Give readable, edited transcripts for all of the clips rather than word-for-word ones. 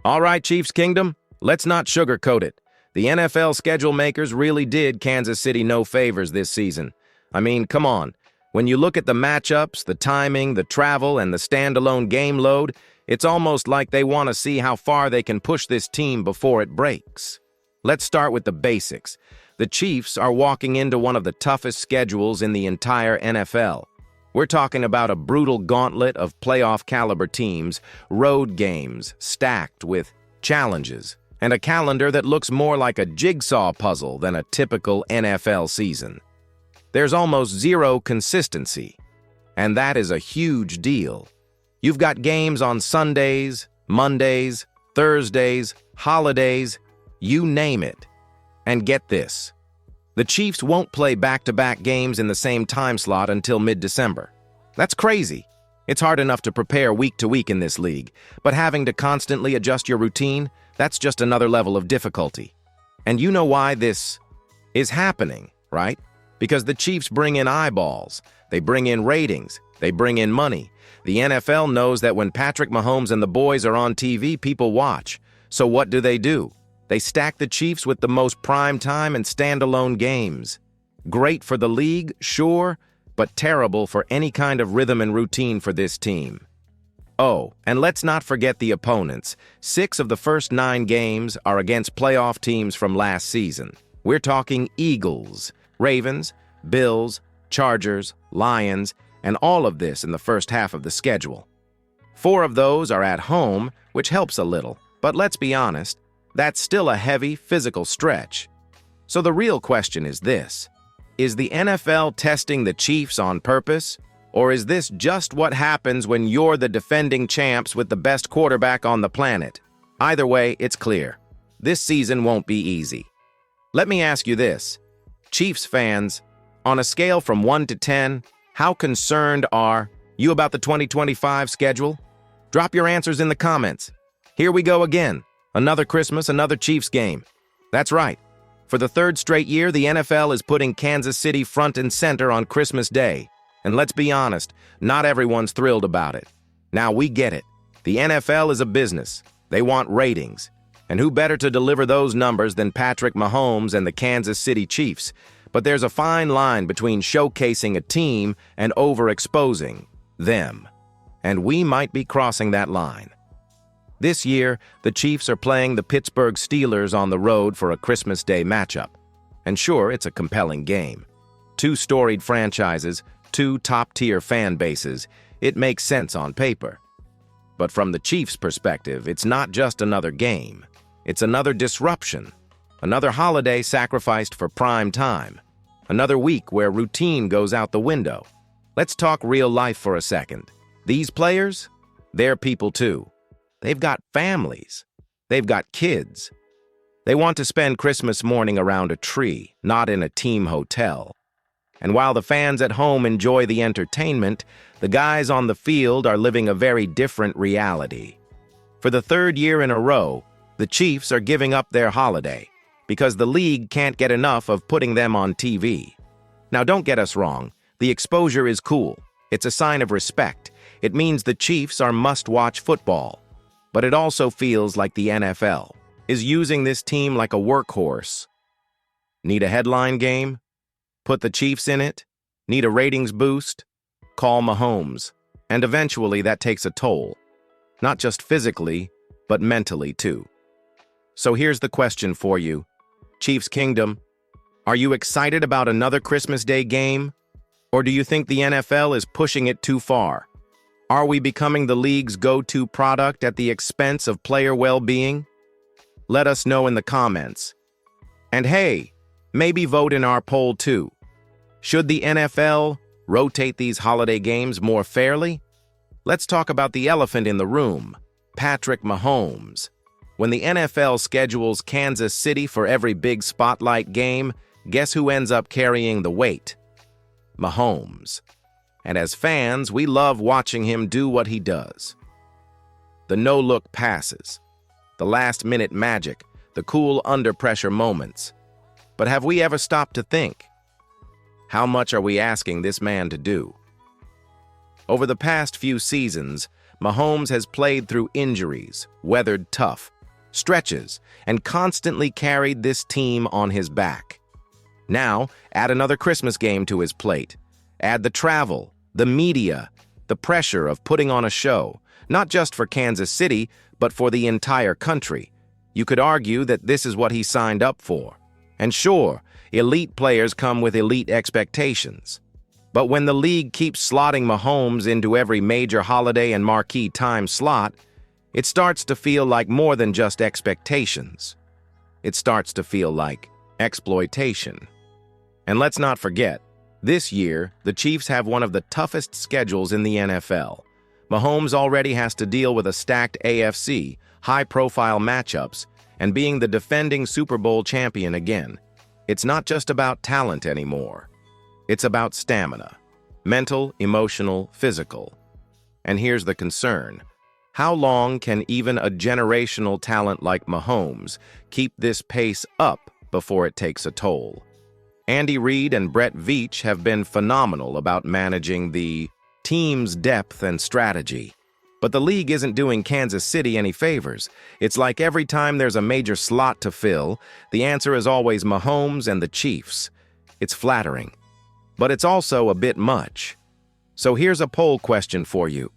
All right, Chiefs Kingdom, let's not sugarcoat it. The NFL schedule makers really did Kansas City no favors this season. I mean, come on. When you look at the matchups, the timing, the travel, and the standalone game load, it's almost like they want to see how far they can push this team before it breaks. Let's start with the basics. The Chiefs are walking into one of the toughest schedules in the entire NFL. We're talking about a brutal gauntlet of playoff-caliber teams, road games stacked with challenges, and a calendar that looks more like a jigsaw puzzle than a typical NFL season. There's almost zero consistency, and that is a huge deal. You've got games on Sundays, Mondays, Thursdays, holidays, you name it. And get this. The Chiefs won't play back-to-back games in the same time slot until mid-December. That's crazy. It's hard enough to prepare week to week in this league, but having to constantly adjust your routine, that's just another level of difficulty. And you know why this is happening, right? Because the Chiefs bring in eyeballs, they bring in ratings, they bring in money. The NFL knows that when Patrick Mahomes and the boys are on TV, people watch. So what do? They stack the Chiefs with the most prime-time and standalone games. Great for the league, sure, but terrible for any kind of rhythm and routine for this team. Oh, and let's not forget the opponents. 6 of the first 9 games are against playoff teams from last season. We're talking Eagles, Ravens, Bills, Chargers, Lions, and all of this in the first half of the schedule. 4 of those are at home, which helps a little, but let's be honest, that's still a heavy, physical stretch. So the real question is this: is the NFL testing the Chiefs on purpose? Or is this just what happens when you're the defending champs with the best quarterback on the planet? Either way, it's clear. This season won't be easy. Let me ask you this. Chiefs fans, on a scale from 1 to 10, how concerned are you about the 2025 schedule? Drop your answers in the comments. Here we go again. Another Christmas, another Chiefs game. That's right. For the 3rd straight year, the NFL is putting Kansas City front and center on Christmas Day. And let's be honest, not everyone's thrilled about it. Now, we get it. The NFL is a business. They want ratings. And who better to deliver those numbers than Patrick Mahomes and the Kansas City Chiefs? But there's a fine line between showcasing a team and overexposing them. And we might be crossing that line. This year, the Chiefs are playing the Pittsburgh Steelers on the road for a Christmas Day matchup. And sure, it's a compelling game. 2 storied franchises, 2 top-tier fan bases. It makes sense on paper. But from the Chiefs' perspective, it's not just another game. It's another disruption. Another holiday sacrificed for prime time. Another week where routine goes out the window. Let's talk real life for a second. These players, they're people too. They've got families. They've got kids. They want to spend Christmas morning around a tree, not in a team hotel. And while the fans at home enjoy the entertainment, the guys on the field are living a very different reality. For the 3rd year in a row, the Chiefs are giving up their holiday because the league can't get enough of putting them on TV. Now, don't get us wrong. The exposure is cool. It's a sign of respect. It means the Chiefs are must-watch football. But it also feels like the NFL is using this team like a workhorse. Need a headline game? Put the Chiefs in it? Need a ratings boost? Call Mahomes. And eventually that takes a toll. Not just physically, but mentally too. So here's the question for you. Chiefs Kingdom, are you excited about another Christmas Day game? Or do you think the NFL is pushing it too far? Are we becoming the league's go-to product at the expense of player well-being? Let us know in the comments. And hey, maybe vote in our poll too. Should the NFL rotate these holiday games more fairly? Let's talk about the elephant in the room, Patrick Mahomes. When the NFL schedules Kansas City for every big spotlight game, guess who ends up carrying the weight? Mahomes. And as fans, we love watching him do what he does. The no-look passes, the last-minute magic, the cool under-pressure moments. But have we ever stopped to think? How much are we asking this man to do? Over the past few seasons, Mahomes has played through injuries, weathered tough stretches, and constantly carried this team on his back. Now, add another Christmas game to his plate. Add the travel, the media, the pressure of putting on a show, not just for Kansas City, but for the entire country. You could argue that this is what he signed up for. And sure, elite players come with elite expectations. But when the league keeps slotting Mahomes into every major holiday and marquee time slot, it starts to feel like more than just expectations. It starts to feel like exploitation. And let's not forget, this year, the Chiefs have one of the toughest schedules in the NFL. Mahomes already has to deal with a stacked AFC, high-profile matchups, and being the defending Super Bowl champion again. It's not just about talent anymore. It's about stamina. Mental, emotional, physical. And here's the concern. How long can even a generational talent like Mahomes keep this pace up before it takes a toll? Andy Reid and Brett Veach have been phenomenal about managing the team's depth and strategy. But the league isn't doing Kansas City any favors. It's like every time there's a major slot to fill, the answer is always Mahomes and the Chiefs. It's flattering, but it's also a bit much. So here's a poll question for you.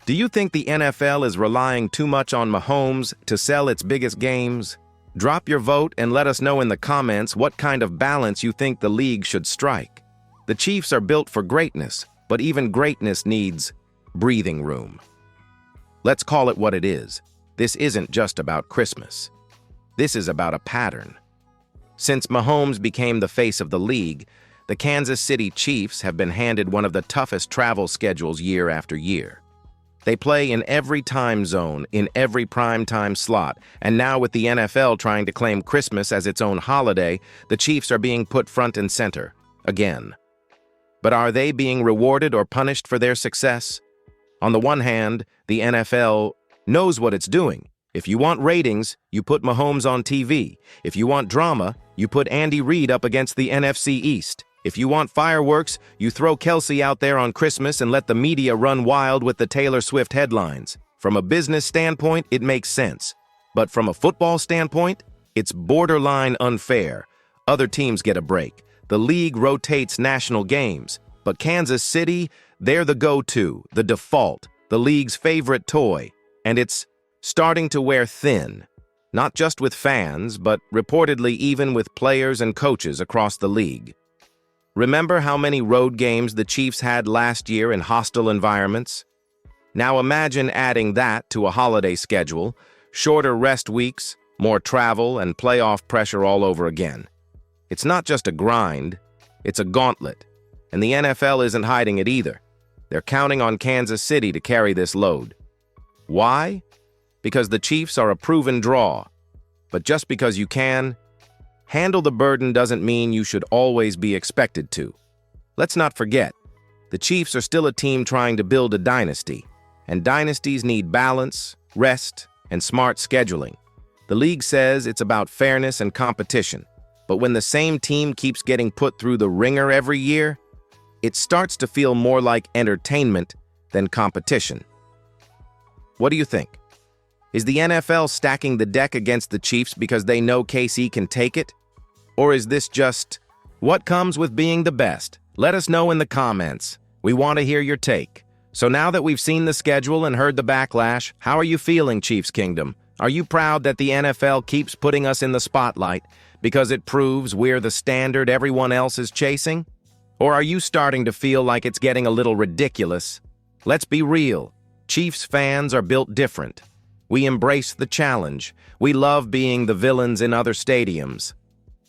Do you think the NFL is relying too much on Mahomes to sell its biggest games? Drop your vote and let us know in the comments what kind of balance you think the league should strike. The Chiefs are built for greatness, but even greatness needs breathing room. Let's call it what it is. This isn't just about Christmas. This is about a pattern. Since Mahomes became the face of the league, the Kansas City Chiefs have been handed one of the toughest travel schedules year after year. They play in every time zone, in every primetime slot, and now with the NFL trying to claim Christmas as its own holiday, the Chiefs are being put front and center, again. But are they being rewarded or punished for their success? On the one hand, the NFL knows what it's doing. If you want ratings, you put Mahomes on TV. If you want drama, you put Andy Reid up against the NFC East. If you want fireworks, you throw Kelsey out there on Christmas and let the media run wild with the Taylor Swift headlines. From a business standpoint, it makes sense. But from a football standpoint, it's borderline unfair. Other teams get a break. The league rotates national games. But Kansas City, they're the go-to, the default, the league's favorite toy. And it's starting to wear thin. Not just with fans, but reportedly even with players and coaches across the league. Remember how many road games the Chiefs had last year in hostile environments? Now imagine adding that to a holiday schedule, shorter rest weeks, more travel, and playoff pressure all over again. It's not just a grind, it's a gauntlet. And the NFL isn't hiding it either. They're counting on Kansas City to carry this load. Why? Because the Chiefs are a proven draw. But just because you can, handle the burden doesn't mean you should always be expected to. Let's not forget, the Chiefs are still a team trying to build a dynasty, and dynasties need balance, rest, and smart scheduling. The league says it's about fairness and competition, but when the same team keeps getting put through the ringer every year, it starts to feel more like entertainment than competition. What do you think? Is the NFL stacking the deck against the Chiefs because they know KC can take it? Or is this just what comes with being the best? Let us know in the comments. We want to hear your take. So now that we've seen the schedule and heard the backlash, how are you feeling, Chiefs Kingdom? Are you proud that the NFL keeps putting us in the spotlight because it proves we're the standard everyone else is chasing? Or are you starting to feel like it's getting a little ridiculous? Let's be real. Chiefs fans are built different. We embrace the challenge. We love being the villains in other stadiums.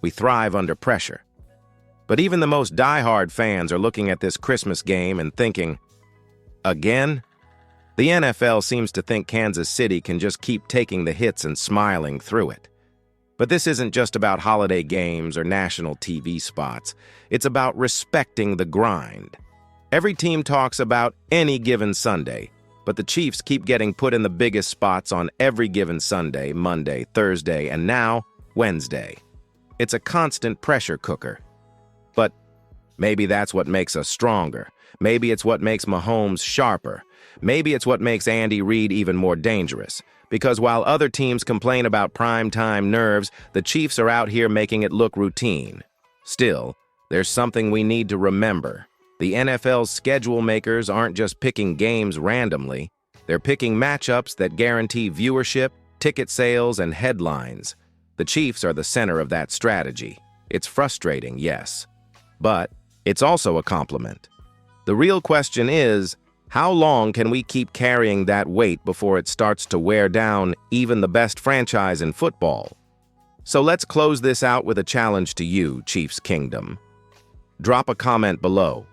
We thrive under pressure. But even the most diehard fans are looking at this Christmas game and thinking, again? The NFL seems to think Kansas City can just keep taking the hits and smiling through it. But this isn't just about holiday games or national TV spots. It's about respecting the grind. Every team talks about any given Sunday, but the Chiefs keep getting put in the biggest spots on every given Sunday, Monday, Thursday, and now Wednesday. It's a constant pressure cooker. But maybe that's what makes us stronger. Maybe it's what makes Mahomes sharper. maybe it's what makes Andy Reid even more dangerous. Because while other teams complain about prime-time nerves, the Chiefs are out here making it look routine. Still, there's something we need to remember. The NFL's schedule makers aren't just picking games randomly. They're picking matchups that guarantee viewership, ticket sales, and headlines. The Chiefs are the center of that strategy. It's frustrating, yes, but it's also a compliment. The real question is, how long can we keep carrying that weight before it starts to wear down even the best franchise in football? So let's close this out with a challenge to you, Chiefs Kingdom. Drop a comment below.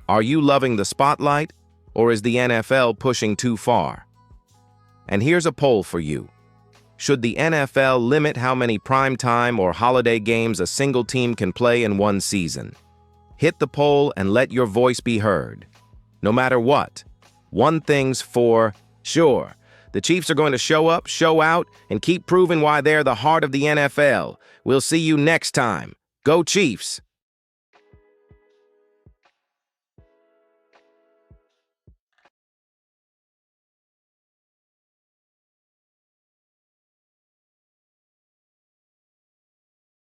Are you loving the spotlight, or is the NFL pushing too far? And here's a poll for you. Should the NFL limit how many primetime or holiday games a single team can play in one season? Hit the poll and let your voice be heard. No matter what, one thing's for sure. The Chiefs are going to show up, show out, and keep proving why they're the heart of the NFL. We'll see you next time. Go Chiefs!